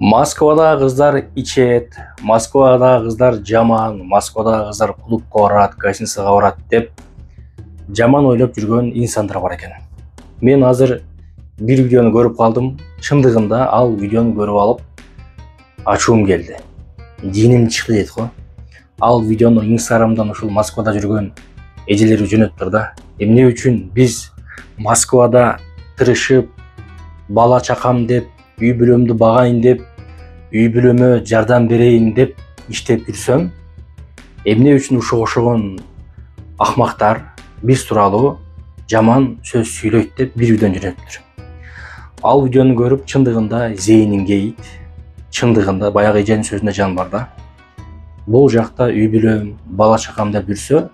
Москвада кыздар ичет, Москвада кыздар жаман, Москвада кыздар клубка барат, гостиницага барат деп жаман ойлоп жүргөн инсандар бар экен. Мен азыр бир видеону көрүп калдым. Чындыгында ал видеону көрүп алып ачуум келди. Диним чыкты дейт го. Ал видеону Инстаграмдан ушул Москвада жүргөн эжелери жөнөттүр да. Эмне үчүн биз Москвада тырышып, бала чакам деп, үй бүлөмдү багайын деп, үй бүлөмө жардам берейин деп иштеп жүрсөм, эмне үчүн ушуга окшогон акмактар биз тууралуу жаман сөз сүйлөйт деп бир видеону жөнөттүр. Ал видеону көрүп чындыгында зейнин кейит, чындыгында баягы эженин сөзүнө жан бар да. Бул жакта үй бүлөм, бала чакам деп жүрсө,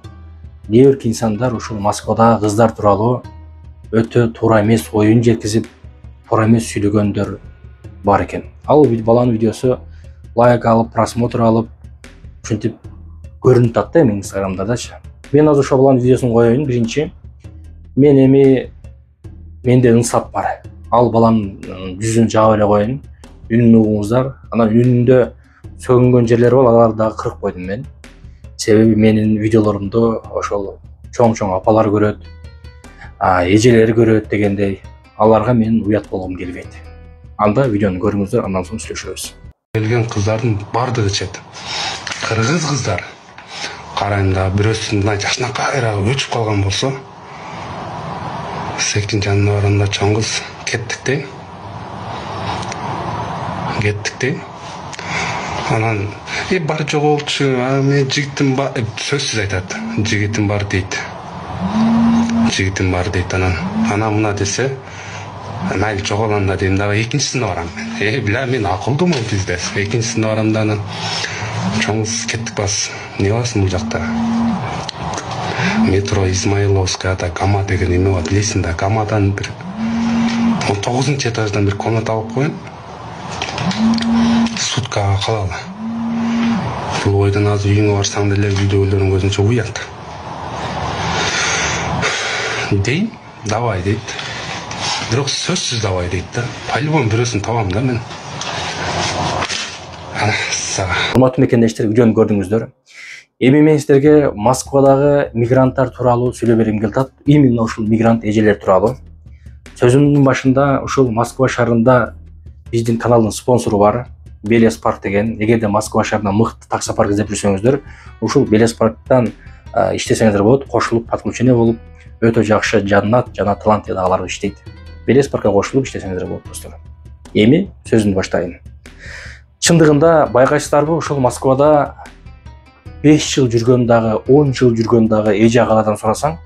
кээ бир инсандар ушул Москвада кыздар тууралуу өтө туура эмес оюн жеткизип, туура эмес сүйлөгөндөр бар экен. Ал баланын видеосу лайк алып, просмотр алып, ушинтип көрүнүп атат да эми Инстаграмдачы. Мен азыр ошол баланын видеосун коеюн. Биринчи, менде ынсап бар. Ал баланын жүзүн жаап эле коеюн. Үнүн угуңуздар. Анан үнүндө сөгүнгөн жерлери бар, аларды дагы кырып койдум мен. Себеби менин видеолорумду ошол чоң апалар көрөт, эжелери көрөт дегендей, аларга мен уят болгум келбейт. Анда видеону көрүңүздөр, андан соң сүйлөшөбүз. Келген кыздардын бардыгы чет. Кыргыз кыздар. Карайм да бирөөсү мына жашына кайра өчүп калган болсо, сектин жанына барганда чоң кыз кеттик дей. Анан бар жоголчу, мен жигитим бар, сөзсүз айтат. Жигитим бар дейт. Анан мына десе, майыл жоголанда дейм да, экинчисине барам мен. Била мен акылдуумун бизде. Экинчисине барам да, анан чоң кыз кеттик бас. Не басың бул жакта? Метро Измайловскаяда Гама деген эме бар, билесиң да, Гамадан бир 19 этаждан бир комната алып коюн. Суткага калалы. Бул ойдон азыр үйүңө барсаң деле үйдөгүлөрдүн көзүнчө уят. Дейм, давай дейт. Бирок сөзсүз давай дейт да. По-любому бирөөсүн табам да мен. Урматтуу мекендештер, видеону көрдүңүздөр. Эми мен сиздерге Москвадагы мигранттар тууралуу сүйлөй бергим келип атат. Именно ушул мигрант эжелер тууралуу. Сөзүмдүн башында ушул Москва шаарында биздин каналдын спонсору бар, Белес парк деген. Эгерде Москва шаарында мыкты такси парк издеп жүрсөңүздөр, ушул Белес парктан иштесеңиздер болот, кошулуп подключение болуп, өтө жакшы Жаннат жана Талантиядагылар иштейт. Белес паркка кошулуп иштесеңиздер болот достор. Эми сөзүмдү баштайын. Чындыгында байкайсыздарбы, ушул Москвада 5 жыл жүргөн дагы, 10 жыл жүргөн дагы эже агалардан сурасаң,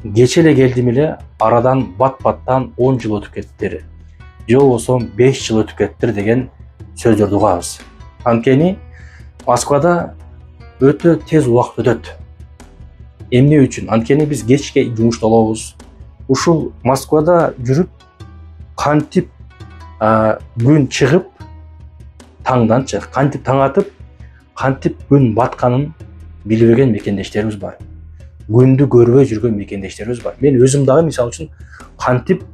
кече эле келдим эле, арадан бат-баттан 10 жыл өтүп кеттиптир. Же болбосо 5 жыл өтүп кеттиптир деген сөздөрдү угабыз. Анткени Москвада өтө тез убакыт өтөт. Эмне үчүн? Анткени биз кечке жумушта болобуз. Ушул Москвада жүрүп, кантип күн чыгып, таңданчы, кантип таң атып, кантип күн батканын билбеген мекендештерибиз бар. Күндү көрбөй жүргөн мекендештерибиз бар. Мен өзүм дагы мисалы үчүн кантип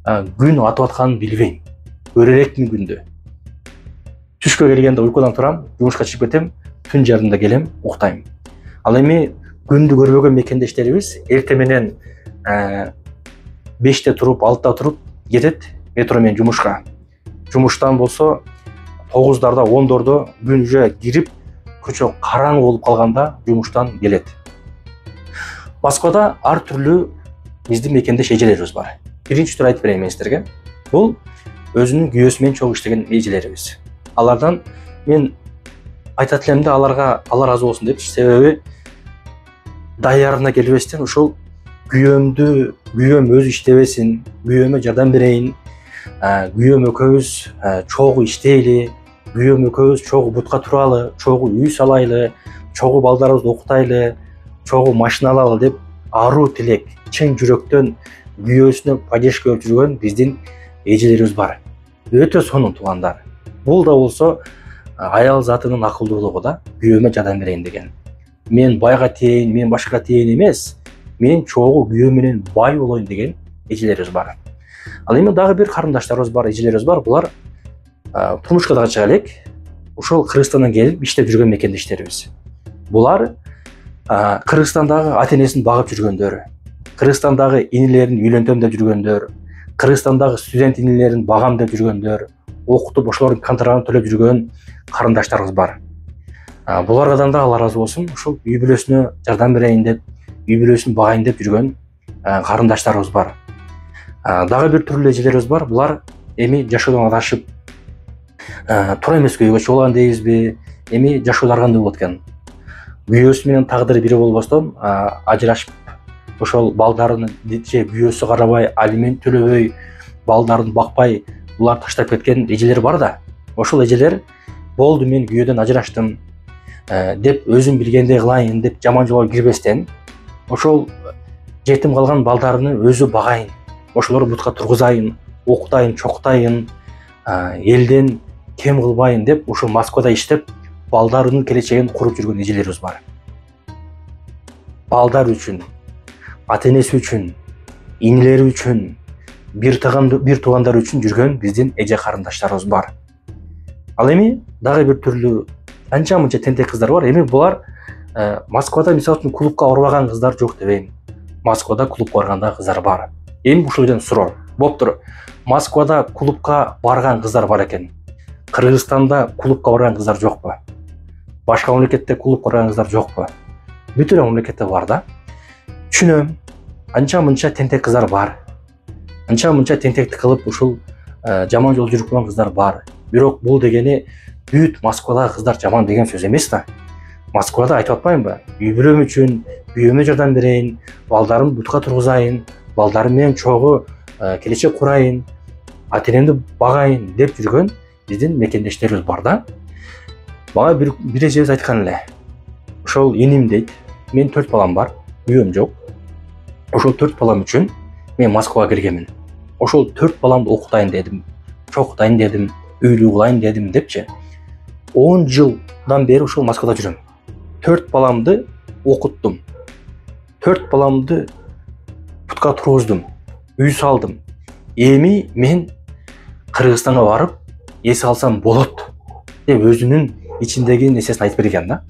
күн атып атканын билбейм. Көрө элекмин күндү. Түшкө келгенде уйкудан турам, жумушка чыгып кетем, түн жарымда келем, уктайм. Ал эми күндү көрбөгөн мекендештерибиз эртең менен 5-те туруп, 6-та туруп кетет метро менен жумушка. Жумуштан болсо 9-дарда, 10-дордо күн уже кирип, көчө караңгы болуп калганда жумуштан келет. Москвада ар түрлүү биздин мекендеш эжелерибиз бар. Биринчи түрү айтып берейин мен сиздерге. Бул өзүнүн күйөөсү менен чогуу иштеген эжелерибиз. Алардан мен айтат элем да, аларга Алла ыраазы болсун депчи. Себеби даярына келбестен ушул күйөөм өзү иштебесин, күйөөмө жардам берейин, күйөөм экөөбүз чогуу иштейли, күйөөм экөөбүз чогуу бутка туралы, чогуу үй салайлы, чогуу балдарыбызды окутайлы, чогуу машина алалы деп аруу тилек, чын жүрөктөн күйөөсүнө поддержка берип жүргөн биздин эжелерибиз бар. Өтө сонун туугандар. Бул да болсо аял затынын акылдуулугу да, күйөөмө жардам берейин деген. Мен байга тиейин, мен башкага тиейин эмес, мен чогуу күйөө менен бай болоюн деген эжелерибиз бар. Ал эми дагы бир карындаштарыбыз бар, эжелерибиз бар. Булар турмушка дагы чыга элек. Ошол Кыргызстандан келип иштеп жүргөн мекендештерибиз. Булар Кыргызстандагы ата-энесин багып жүргөндөр, Кыргызстандагы инилерин үйлөнтөм деп жүргөндөр, Кыргызстандагы студент инилерин багам деп жүргөндөр, окутуп ошолордун контрагын төлөп жүргөн карындаштарыбыз бар. Булардан да Алла ыраазы болсун, ушул үй бүлөсүнө жардам берейин деп, үй бүлөсүн багайын деп жүргөн карындаштарыбыз бар. Дагы бир түрлүү эжелерибиз бар. Булар эми жашоодон адашып, туура эмес күйгө чыгып дейбизби, эми жашоолор кандай болот экен? Күйөөсү менен тагдыры бири болбостон ажырашып, ошол балдарын же күйөөсү карабай, алимент төлөбөй, балдарын бакпай, булар таштап кеткен эжелер бар да. Ошол эжелер болду, мен күйөөдөн ажыраштым деп өзүм билгендей кылайын деп жаман жолго кирбестен, ошол жетим калган балдарыны өзү багайын, ошолорду бутка тургузайын, окутайын, чокутайын, элден кем кылбайын деп ошол Москвада иштеп, балдарынын келечегин куруп жүргөн эжелерибиз бар. Балдар үчүн, ата-энеси үчүн, инилери үчүн, бир туугандар үчүн жүргөн биздин эже карындаштарыбыз бар. Ал эми дагы бир түрлүү анча-мынча тентек кыздар бар. Эми булар Москвада мисалы үчүн клубка барбаган кыздар жок дебейм. Москвада клубка барган кыздар бар. Эми ушул жерден суроо. Боптур, Москвада клубка барган кыздар бар экен. Кыргызстанда клубка барган кыздар жокпу? Башка мамлекетте клубка барган кыздар жокпу? Бүт эле мамлекетте бар да. Түшүнөм. Анча-мынча тентек кыздар бар. Анча-мынча тентектик кылып ушул жаман жол жүрүп калган кыздар бар. Бирок бул дегени бүт Москвадагы кыздар жаман деген сөз эмес да. Москвада айтып атпаймынбы? Үй бүлөм үчүн, күйөөмө жардам берейин, балдарымды бутка тургузайын, балдарым менен чогуу келечек курайын, ата-энемди багайын деп жүргөн биздин мекендештерибиз бар да. Мага бир эжебиз айткан эле. Ошол иним дейт, мен 4 балам бар, күйөөм жок. Ошол 4 балам үчүн мен Москвага келгенмин. Ошол 4 баламды окутайын дедим, чокутайын дедим, үйлүү кылайын дедим депчи. 10 жылдан бери ошол Москвада жүрөм. 4 баламды окуттум. 4 баламды бутка тургуздум, үй салдым. Эми мен Кыргызстанга барып, эс алсам болот деп өзүнүн ичиндеги нерсесин айтып берген да.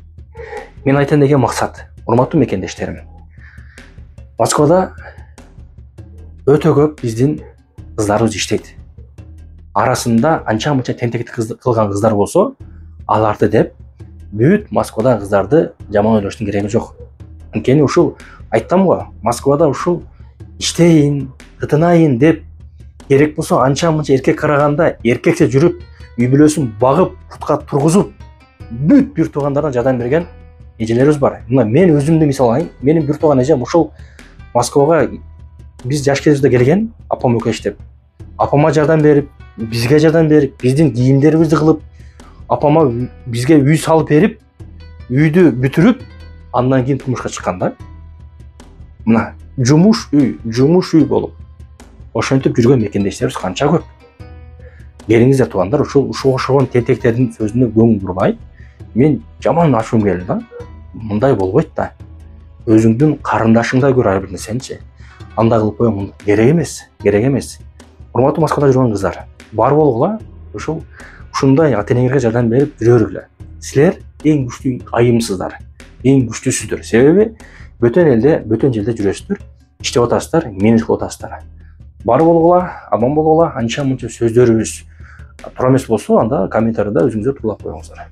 Мен айтайын деген максат, урматтуу мекендештерим. Москвада өтө көп биздин кыздарыбыз иштейт. Арасында анча-мынча тентектик кылган кыздар болсо, аларды деп бүт Москвада кыздарды жаман ойлоштун кереги жок. Анткени ушул айттым го, Москвада ушул иштейин, тытынайын деп керек болсо анча-мынча эркек караганда эркекче жүрүп, үй бүлөсүн багып, бутка тургузуп, бүт бир туугандардан жардам берген эжелерибиз бар. Мына мен өзүмдү мисал алайын. Менин бир тууган эжем ушул Москвага биз жаш кезибизде келген, апам экөө иштеп. Апама жардам берип, бизге жардам берип, биздин кийимдерибизди кылып, апама бизге үй салып берип, үйдү бүтүрүп, андан кийин турмушка чыккан да. Мына жумуш үй болуп ошентип жүргөн мекендештерибиз канча көп. Келиңиздер туугандар, ушул ошогон тентектердин сөзүнө көңүл бурбай, мен жаман ачуум келди да. Мындай болбойт да. Өзүңдүн карындашыңдай көр ар бир нерсеничи. Андай кылып коюң керек эмес. Урматтуу Москвада жүргөн кыздар, бар болгула, ушундай ата-энеңерге жардам берип жүрөрүгүлө. Силер эң күчтүү айымсыздар, эң күчтүүсүздөр. Себеби бөтөн жерде жүрөсүздөр, иштеп атасыздар, менен кылып атасыздар. Бар болгула, аман болгула, анча-мынча сөздөрүбүз туура эмес болсо, анда комментарийда өзүңүздөр турлап коюңуздар.